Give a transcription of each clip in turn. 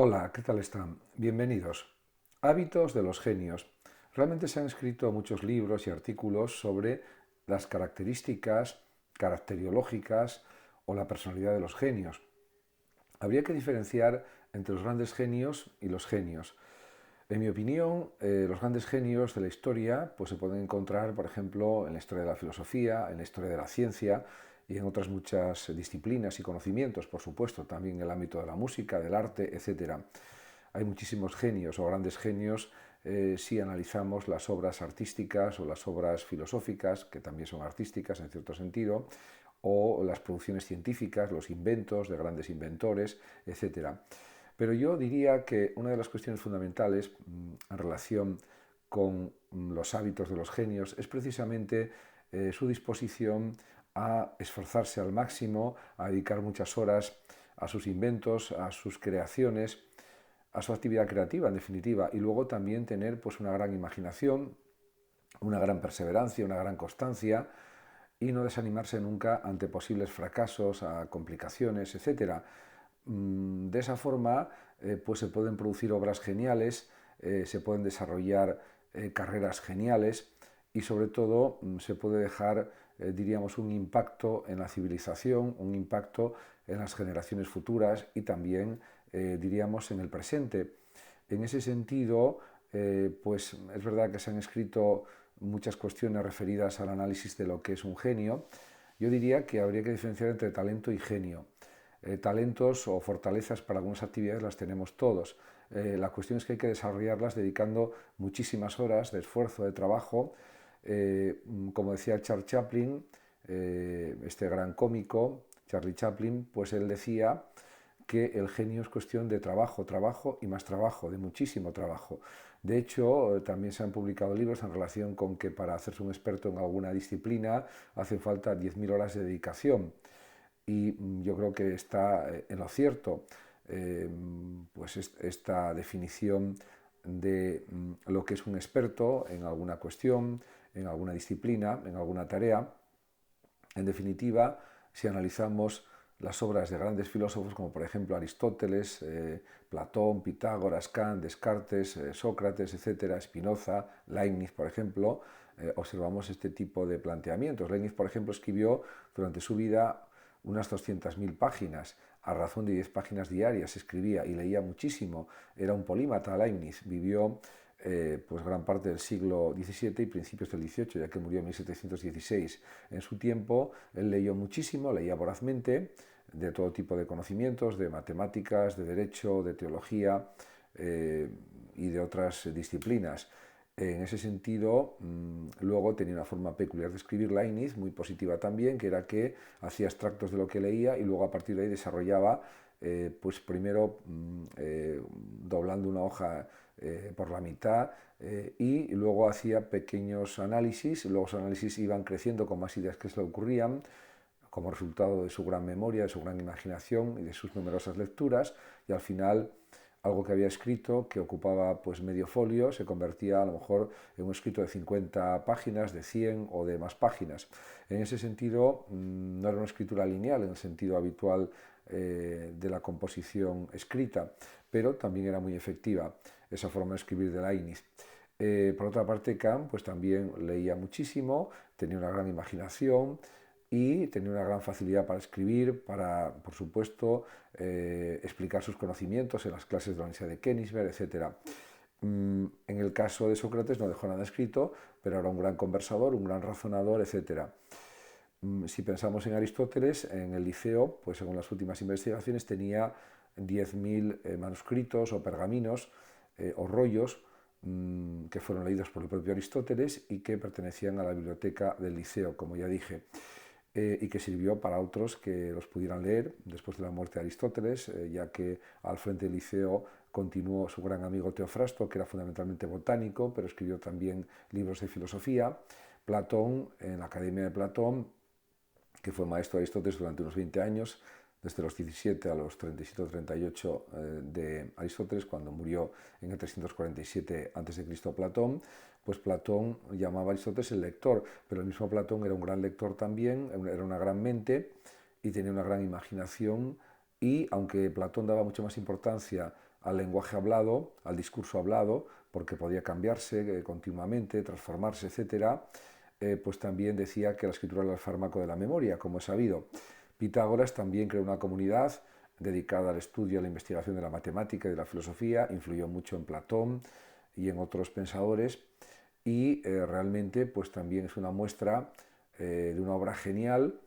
Hola, ¿qué tal están? Bienvenidos. Hábitos de los genios. Realmente se han escrito muchos libros y artículos sobre las características caracteriológicas o la personalidad de los genios. Habría que diferenciar entre los grandes genios y los genios. En mi opinión, los grandes genios de la historia pues, se pueden encontrar, por ejemplo, en la historia de la filosofía, en la historia de la ciencia y en otras muchas disciplinas y conocimientos, por supuesto, también en el ámbito de la música, del arte, etc. Hay muchísimos genios o grandes genios si analizamos las obras artísticas o las obras filosóficas, que también son artísticas en cierto sentido, o las producciones científicas, los inventos de grandes inventores, etc. Pero yo diría que una de las cuestiones fundamentales en relación con los hábitos de los genios es precisamente su disposición a esforzarse al máximo, a dedicar muchas horas a sus inventos, a sus creaciones, a su actividad creativa, en definitiva, y luego también tener pues, una gran imaginación, una gran perseverancia, una gran constancia y no desanimarse nunca ante posibles fracasos, a complicaciones, etc. De esa forma, pues se pueden producir obras geniales, se pueden desarrollar carreras geniales y sobre todo se puede dejar, diríamos, un impacto en la civilización, un impacto en las generaciones futuras y también, diríamos, en el presente. En ese sentido, pues es verdad que se han escrito muchas cuestiones referidas al análisis de lo que es un genio. Yo diría que habría que diferenciar entre talento y genio. Talentos o fortalezas para algunas actividades las tenemos todos. La cuestión es que hay que desarrollarlas dedicando muchísimas horas de esfuerzo, de trabajo. Como decía Charles Chaplin, este gran cómico, Charlie Chaplin, pues él decía que el genio es cuestión de trabajo, trabajo y más trabajo, de muchísimo trabajo. De hecho, también se han publicado libros en relación con que para hacerse un experto en alguna disciplina hace falta 10.000 horas de dedicación. Y yo creo que está en lo cierto, pues esta definición de lo que es un experto en alguna cuestión, en alguna disciplina, en alguna tarea. En definitiva, si analizamos las obras de grandes filósofos como por ejemplo Aristóteles, Platón, Pitágoras, Kant, Descartes, Sócrates, etcétera, Spinoza, Leibniz, por ejemplo, observamos este tipo de planteamientos. Leibniz, por ejemplo, escribió durante su vida unas 200.000 páginas, a razón de 10 páginas diarias escribía y leía muchísimo. Era un polímata Leibniz, vivió pues gran parte del siglo XVII y principios del XVIII, ya que murió en 1716. En su tiempo él leyó muchísimo, leía vorazmente, de todo tipo de conocimientos, de matemáticas, de derecho, de teología y de otras disciplinas. En ese sentido, luego tenía una forma peculiar de escribir Leibniz, muy positiva también, que era que hacía extractos de lo que leía y luego a partir de ahí desarrollaba, pues primero doblando una hoja por la mitad y luego hacía pequeños análisis, luego los análisis iban creciendo con más ideas que se le ocurrían, como resultado de su gran memoria, de su gran imaginación y de sus numerosas lecturas, y al final algo que había escrito, que ocupaba pues medio folio, se convertía a lo mejor en un escrito de 50 páginas, de 100 o de más páginas. En ese sentido, no era una escritura lineal en el sentido habitual de la composición escrita, pero también era muy efectiva esa forma de escribir de Leibniz. Por otra parte, Kant pues también leía muchísimo, tenía una gran imaginación y tenía una gran facilidad para escribir, para, por supuesto, explicar sus conocimientos en las clases de la Universidad de Königsberg, etc. En el caso de Sócrates no dejó nada escrito, pero era un gran conversador, un gran razonador, etc. Si pensamos en Aristóteles, en el Liceo, pues según las últimas investigaciones, tenía 10.000 manuscritos o pergaminos o rollos que fueron leídos por el propio Aristóteles y que pertenecían a la biblioteca del Liceo, como ya dije, y que sirvió para otros que los pudieran leer después de la muerte de Aristóteles, ya que al frente del Liceo continuó su gran amigo Teofrasto, que era fundamentalmente botánico, pero escribió también libros de filosofía. Platón, en la Academia de Platón, que fue maestro de Aristóteles durante unos 20 años, desde los 17 a los 37 o 38 de Aristóteles, cuando murió en el 347 a.C. Platón, pues Platón llamaba a Aristóteles el lector, pero el mismo Platón era un gran lector también, era una gran mente y tenía una gran imaginación y aunque Platón daba mucha más importancia al lenguaje hablado, al discurso hablado, porque podía cambiarse continuamente, transformarse, etc., pues también decía que la escritura era el fármaco de la memoria, como es sabido. Pitágoras también creó una comunidad dedicada al estudio y a la investigación de la matemática y de la filosofía, influyó mucho en Platón y en otros pensadores, y realmente pues también es una muestra de una obra genial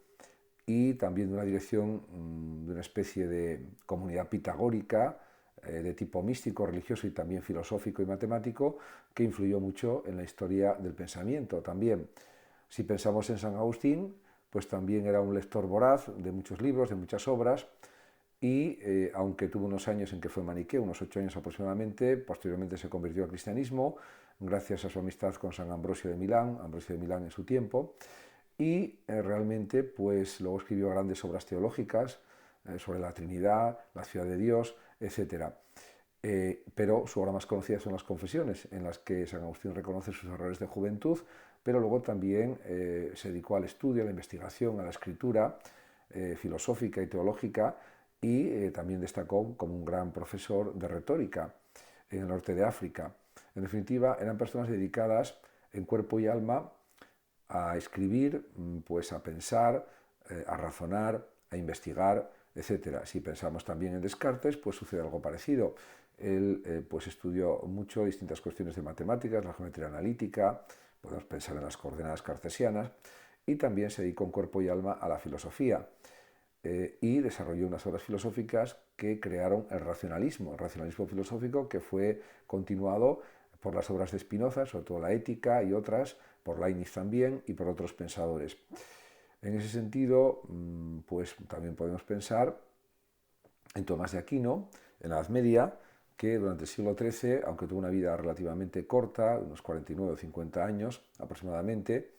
y también de una dirección de una especie de comunidad pitagórica de tipo místico, religioso y también filosófico y matemático, que influyó mucho en la historia del pensamiento también. Si pensamos en San Agustín, pues también era un lector voraz de muchos libros, de muchas obras, y aunque tuvo unos años en que fue maniqueo, unos 8 años aproximadamente, posteriormente se convirtió al cristianismo gracias a su amistad con San Ambrosio de Milán en su tiempo, y realmente pues luego escribió grandes obras teológicas sobre la Trinidad, la ciudad de Dios, etc. Pero su obra más conocida son las Confesiones, en las que San Agustín reconoce sus errores de juventud, pero luego también se dedicó al estudio, a la investigación, a la escritura filosófica y teológica, y también destacó como un gran profesor de retórica en el norte de África. En definitiva, eran personas dedicadas en cuerpo y alma a escribir, pues a pensar, a razonar, a investigar, etc. Si pensamos también en Descartes, pues sucede algo parecido. Él pues estudió mucho distintas cuestiones de matemáticas, la geometría analítica, podemos pensar en las coordenadas cartesianas, y también se dedicó en cuerpo y alma a la filosofía. Y desarrolló unas obras filosóficas que crearon el racionalismo filosófico, que fue continuado por las obras de Spinoza, sobre todo la Ética y otras, por Leibniz también y por otros pensadores. En ese sentido, pues también podemos pensar en Tomás de Aquino, en la Edad Media, que durante el siglo XIII, aunque tuvo una vida relativamente corta, unos 49 o 50 años aproximadamente,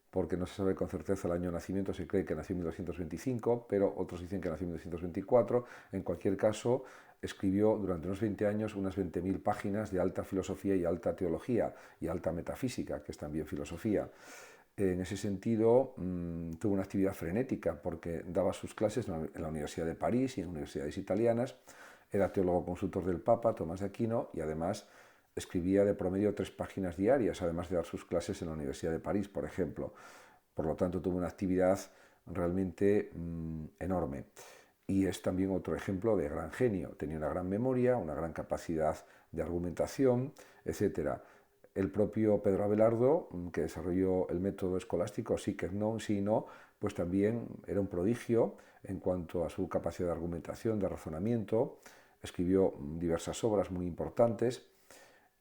porque no se sabe con certeza el año de nacimiento, se cree que nació en 1225, pero otros dicen que nació en 1224. En cualquier caso, escribió durante unos 20 años unas 20.000 páginas de alta filosofía y alta teología y alta metafísica, que es también filosofía. En ese sentido, tuvo una actividad frenética porque daba sus clases en la Universidad de París y en universidades italianas, era teólogo consultor del Papa, Tomás de Aquino, y además escribía de promedio 3 páginas diarias, además de dar sus clases en la Universidad de París, por ejemplo. Por lo tanto, tuvo una actividad realmente enorme. Y es también otro ejemplo de gran genio. Tenía una gran memoria, una gran capacidad de argumentación, etc. El propio Pedro Abelardo, que desarrolló el método escolástico sí que no, sí no, pues también era un prodigio en cuanto a su capacidad de argumentación, de razonamiento. Escribió diversas obras muy importantes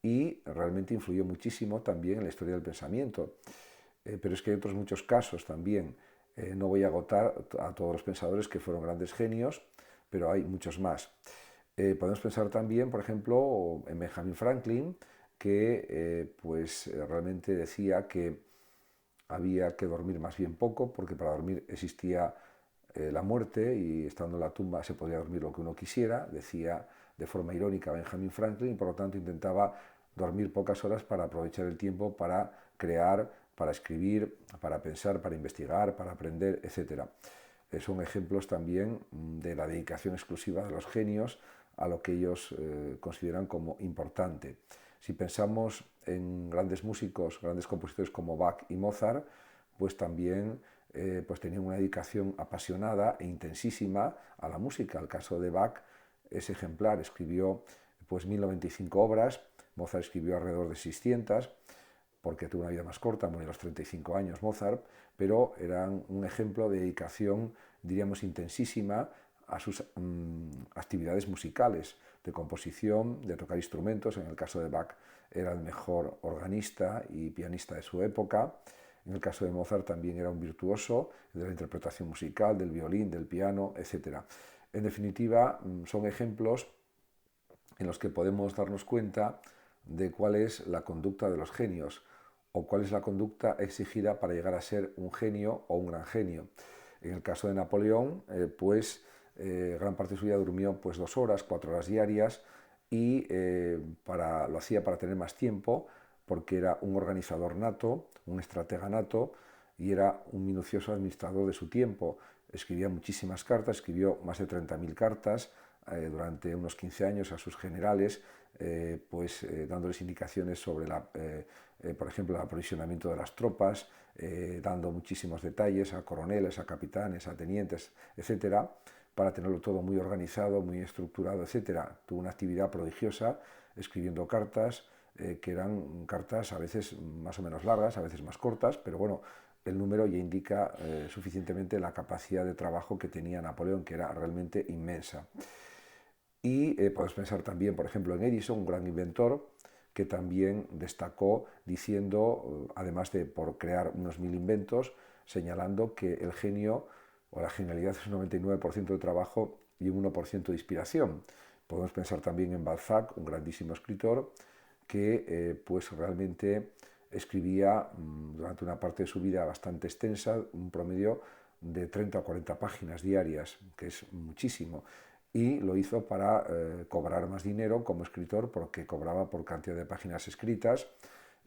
y realmente influyó muchísimo también en la historia del pensamiento. Pero es que hay otros muchos casos también. No voy a agotar a todos los pensadores que fueron grandes genios, pero hay muchos más. Podemos pensar también, por ejemplo, en Benjamin Franklin, que realmente decía que había que dormir más bien poco, porque para dormir existía la muerte y estando en la tumba se podía dormir lo que uno quisiera, decía de forma irónica Benjamin Franklin, y por lo tanto intentaba dormir pocas horas para aprovechar el tiempo para crear, para escribir, para pensar, para investigar, para aprender, etc. Son ejemplos también de la dedicación exclusiva de los genios a lo que ellos consideran como importante. Si pensamos en grandes músicos, grandes compositores como Bach y Mozart, pues también pues tenían una dedicación apasionada e intensísima a la música. El caso de Bach es ejemplar, escribió pues 1095 obras, Mozart escribió alrededor de 600, porque tuvo una vida más corta, murió a los 35 años Mozart, pero eran un ejemplo de dedicación, diríamos, intensísima a sus actividades musicales, de composición, de tocar instrumentos. En el caso de Bach era el mejor organista y pianista de su época. En el caso de Mozart también era un virtuoso de la interpretación musical, del violín, del piano, etc. En definitiva, son ejemplos en los que podemos darnos cuenta de cuál es la conducta de los genios o cuál es la conducta exigida para llegar a ser un genio o un gran genio. En el caso de Napoleón, gran parte de su vida durmió 2 horas, 4 horas diarias, y lo hacía para tener más tiempo, porque era un organizador nato, un estratega nato, y era un minucioso administrador de su tiempo. Escribía muchísimas cartas, escribió más de 30.000 cartas, durante unos 15 años a sus generales, dándoles indicaciones sobre, por ejemplo, el aprovisionamiento de las tropas, dando muchísimos detalles a coroneles, a capitanes, a tenientes, etcétera, para tenerlo todo muy organizado, muy estructurado, etcétera. Tuvo una actividad prodigiosa escribiendo cartas, que eran cartas a veces más o menos largas, a veces más cortas, pero bueno, el número ya indica suficientemente la capacidad de trabajo que tenía Napoleón, que era realmente inmensa. Y puedes pensar también, por ejemplo, en Edison, un gran inventor, que también destacó diciendo, además de por crear unos 1000 inventos, señalando que el genio o la genialidad es un 99% de trabajo y un 1% de inspiración. Podemos pensar también en Balzac, un grandísimo escritor, que pues realmente escribía durante una parte de su vida bastante extensa, un promedio de 30 o 40 páginas diarias, que es muchísimo, y lo hizo para cobrar más dinero como escritor porque cobraba por cantidad de páginas escritas,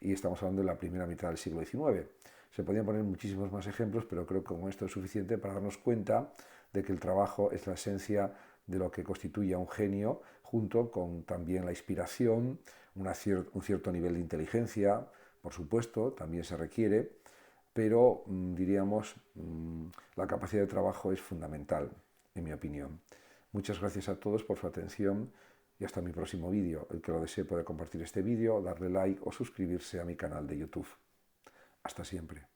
y estamos hablando de la primera mitad del siglo XIX. Se podían poner muchísimos más ejemplos, pero creo que con esto es suficiente para darnos cuenta de que el trabajo es la esencia de lo que constituye a un genio, junto con también la inspiración, un cierto nivel de inteligencia, por supuesto, también se requiere, pero diríamos, la capacidad de trabajo es fundamental, en mi opinión. Muchas gracias a todos por su atención y hasta mi próximo vídeo. El que lo desee puede compartir este vídeo, darle like o suscribirse a mi canal de YouTube. Hasta siempre.